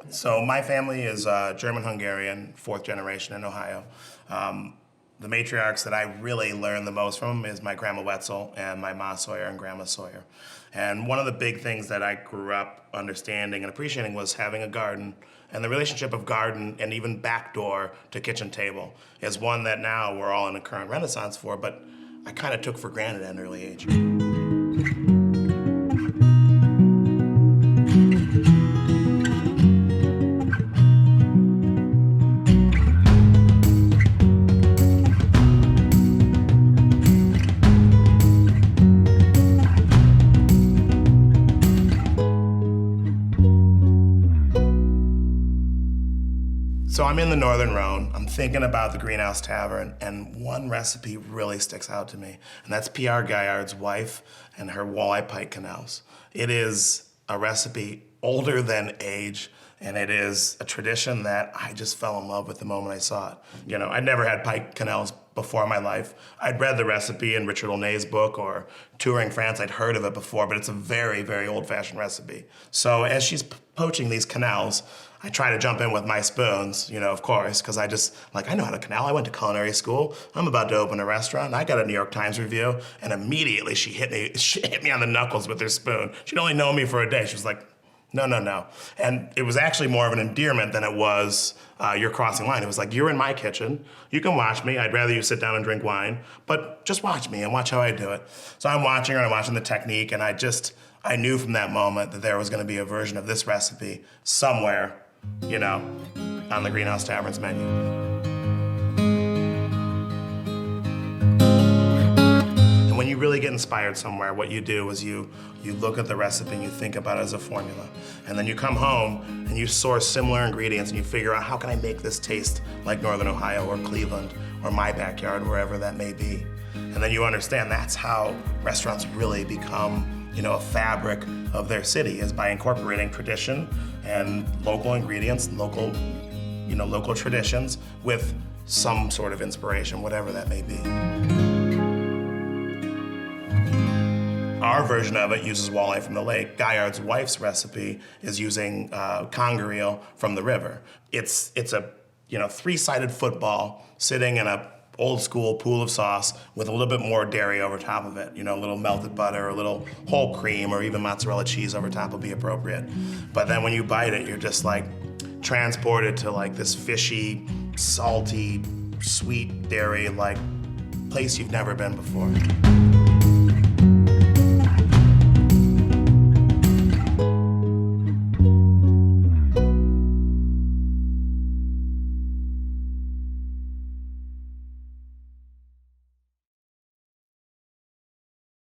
So my family is German-Hungarian, fourth generation in Ohio. The matriarchs that I really learned the most from is my grandma Wetzel and my ma Sawyer and grandma Sawyer. And one of the big things that I grew up understanding and appreciating was having a garden. And the relationship of garden and even back door to kitchen table is one that now we're all in a current renaissance for, but I kind of took for granted at an early age. So I'm in the Northern Rhone, I'm thinking about the Greenhouse Tavern, and one recipe really sticks out to me, and that's P.R. Gaillard's wife and her Walleye Pike Quenelles. It is a recipe older than age, and it is a tradition that I just fell in love with the moment I saw it. You know, I'd never had Pike Quenelles before in my life. I'd read the recipe in Richard Olney's book or touring France, I'd heard of it before, but it's a very, very old-fashioned recipe. So as she's poaching these quenelles, I try to jump in with my spoons, you know, of course, because I know how to quenelle. I went to culinary school. I'm about to open a restaurant, and I got a New York Times review, and immediately she hit me on the knuckles with her spoon. She'd only known me for a day. She was like, no, no, no. And it was actually more of an endearment than it was you're crossing line. It was like, you're in my kitchen. You can watch me. I'd rather you sit down and drink wine, but just watch me and watch how I do it. So I'm watching her and I'm watching the technique, and I knew from that moment that there was going to be a version of this recipe somewhere, you know, on the Greenhouse Tavern's menu. And when you really get inspired somewhere, what you do is you look at the recipe and you think about it as a formula. And then you come home and you source similar ingredients and you figure out, how can I make this taste like Northern Ohio or Cleveland or my backyard, wherever that may be. And then you understand that's how restaurants really become, you know, a fabric of their city, is by incorporating tradition and local ingredients, local traditions with some sort of inspiration, whatever that may be. Our version of it uses walleye from the lake. Gaillard's wife's recipe is using conger eel from the river. It's a three-sided football sitting in a old school pool of sauce with a little bit more dairy over top of it. You know, a little melted butter, a little whole cream, or even mozzarella cheese over top would be appropriate. But then when you bite it, you're just like transported to like this fishy, salty, sweet dairy, like place you've never been before.